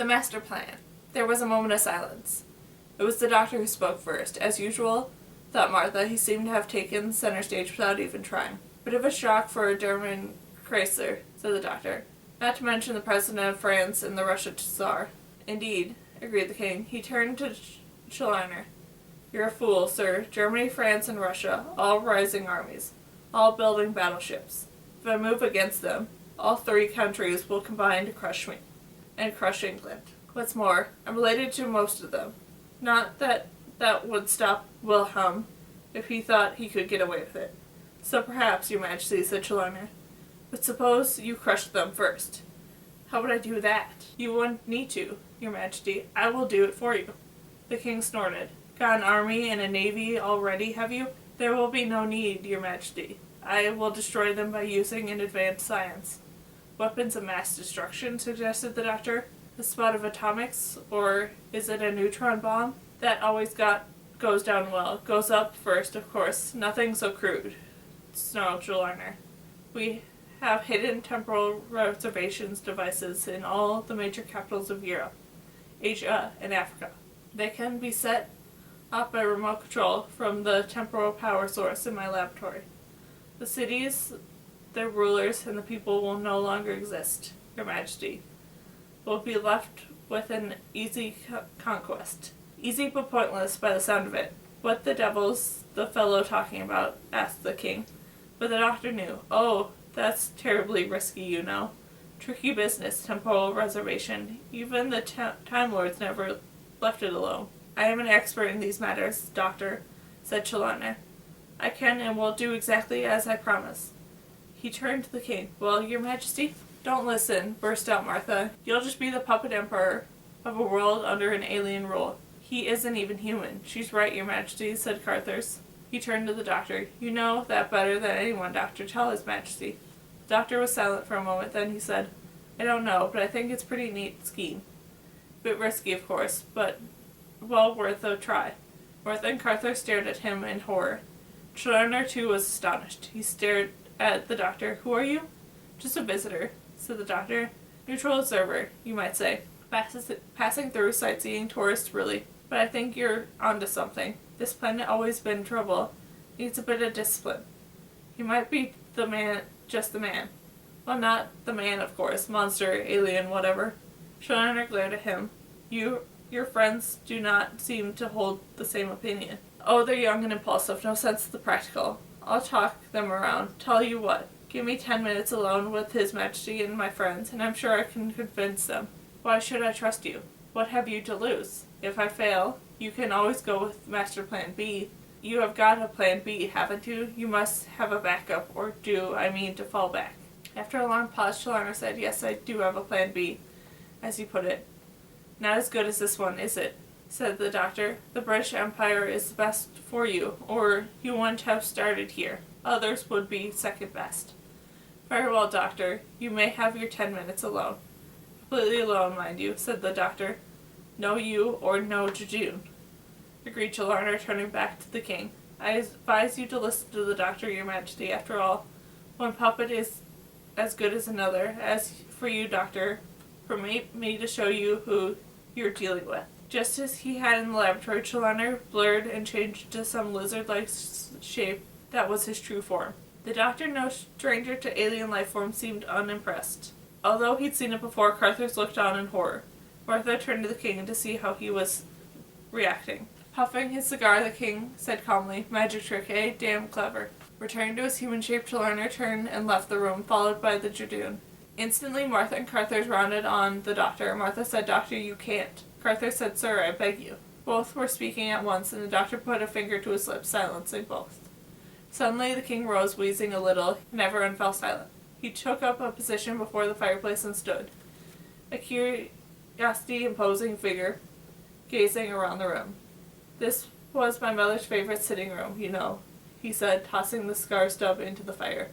The master plan. There was a moment of silence. It was the doctor who spoke first. As usual, thought Martha, he seemed to have taken center stage without even trying. Bit of a shock for a German Chrysler, said the doctor. Not to mention the president of France and the Russian Tsar. Indeed, agreed the king. He turned to Challoner. You're a fool, sir. Germany, France, and Russia, all rising armies, all building battleships. If I move against them, all three countries will combine to crush me, and crush England. What's more, I'm related to most of them. Not that that would stop Wilhelm if he thought he could get away with it. So perhaps, your majesty, said Challoner. But suppose you crushed them first. How would I do that? You wouldn't need to, your majesty. I will do it for you. The king snorted. Got an army and a navy already, have you? There will be no need, your majesty. I will destroy them by using an advanced science. Weapons of mass destruction, suggested the doctor. A spot of atomics, or is it a neutron bomb? That always goes down well. Goes up first, of course. Nothing so crude, snarled Challoner. We have hidden temporal reservations devices in all the major capitals of Europe, Asia, and Africa. They can be set up by remote control from the temporal power source in my laboratory. The cities, their rulers, and the people will no longer exist, your majesty. Will be left with an easy conquest. Easy but pointless by the sound of it. What the devil's the fellow talking about? Asked the king. But the doctor knew. Oh, that's terribly risky, you know. Tricky business, temporal reservation. Even the Time Lords never left it alone. I am an expert in these matters, doctor, said Challoner. I can and will do exactly as I promise. He turned to the king. Well, your majesty? Don't listen, burst out Martha. You'll just be the puppet emperor of a world under an alien rule. He isn't even human. She's right, your majesty, said Carthers. He turned to the doctor. You know that better than anyone, doctor. Tell his majesty. The doctor was silent for a moment, then he said, I don't know, but I think it's a pretty neat scheme. Bit risky, of course, but well worth a try. Martha and Carthers stared at him in horror. Challoner, too, was astonished. He stared at the doctor. Who are you? Just a visitor, said the doctor. Neutral observer, you might say. Passing through, sightseeing, tourist, really. But I think you're onto something. This planet always been in trouble. Needs a bit of discipline. He might be the man, just the man. Well, not the man, of course. Monster, alien, whatever. Challoner glared at him. Your friends do not seem to hold the same opinion. Oh, they're young and impulsive. No sense of the practical. I'll talk them around. Tell you what. Give me 10 minutes alone with His Majesty and my friends, and I'm sure I can convince them. Why should I trust you? What have you to lose? If I fail, you can always go with Master Plan B. You have got a Plan B, haven't you? You must have a backup, or to fall back. After a long pause, Challoner said, Yes, I do have a Plan B, as you put it. Not as good as this one, is it? Said the doctor. The British Empire is the best for you, or you wouldn't have started here. Others would be second best. Very well, doctor. You may have your 10 minutes alone. Completely alone, mind you, said the doctor. No you, or no Judoon. Agreed Challoner, turning back to the king. I advise you to listen to the doctor, your majesty. After all, one puppet is as good as another. As for you, doctor, permit me to show you who you're dealing with. Just as he had in the laboratory, Challoner blurred and changed to some lizard-like shape that was his true form. The doctor, no stranger to alien life forms, seemed unimpressed. Although he'd seen it before, Carthers looked on in horror. Martha turned to the king to see how he was reacting. Puffing his cigar, the king said calmly, Magic trick, eh? Damn clever. Returning to his human shape, Challoner turned and left the room, followed by the Judoon. Instantly, Martha and Carthers rounded on the doctor. Martha said, Doctor, you can't. Carthers said, Sir, I beg you. Both were speaking at once, and the doctor put a finger to his lips, silencing both. Suddenly, the king rose, wheezing a little, and everyone fell silent. He took up a position before the fireplace and stood, a curiosity-imposing figure, gazing around the room. This was my mother's favorite sitting room, you know, he said, tossing the cigar stub into the fire.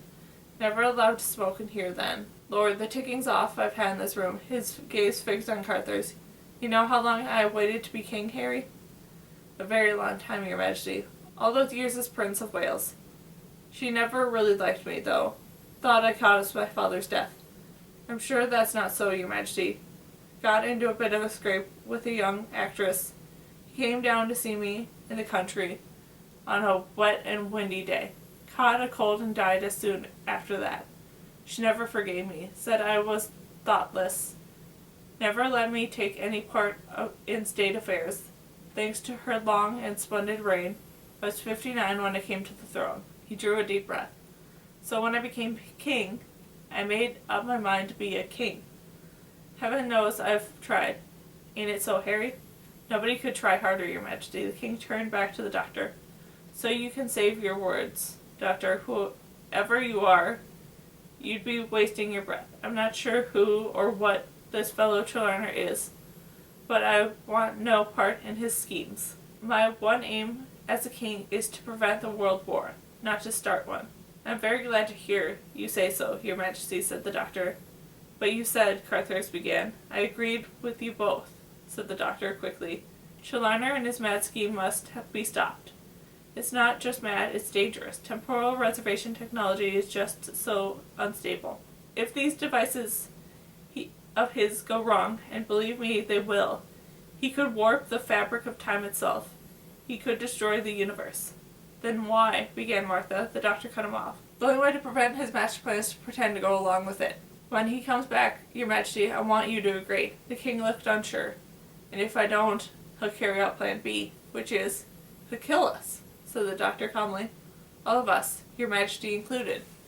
Never allowed to smoke in here then. Lord, the ticking's off I've had in this room. His gaze fixed on Carthers. You know how long I have waited to be king, Harry? A very long time, your majesty. All those years as Prince of Wales. She never really liked me, though. Thought I caused my father's death. I'm sure that's not so, your majesty. got into a bit of a scrape with a young actress. He came down to see me in the country on a wet and windy day. Caught a cold and died as soon after that. She never forgave me, said I was thoughtless, never let me take any part in state affairs. Thanks to her long and splendid reign, I was 59 when I came to the throne. He drew a deep breath. So when I became king, I made up my mind to be a king. Heaven knows I've tried. Ain't it so, Harry? Nobody could try harder, Your Majesty. The king turned back to the doctor. So you can save your words, Doctor. Whoever you are, you'd be wasting your breath. I'm not sure who or what this fellow Trelawney is, but I want no part in his schemes. My one aim as a king is to prevent the world war, not to start one. I'm very glad to hear you say so, Your Majesty, said the doctor. But you said, Cartharis began. I agreed with you both, said the doctor quickly. Trelawney and his mad scheme must be stopped. It's not just mad, it's dangerous. Temporal reservation technology is just so unstable. If these devices of his go wrong, and believe me, they will, he could warp the fabric of time itself. He could destroy the universe. Then why, began Martha. The doctor cut him off. The only way to prevent his master plan is to pretend to go along with it. When he comes back, Your Majesty, I want you to agree. The king looked unsure. And if I don't, he'll carry out plan B, which is to kill us, said the doctor calmly. All of us, Your Majesty included.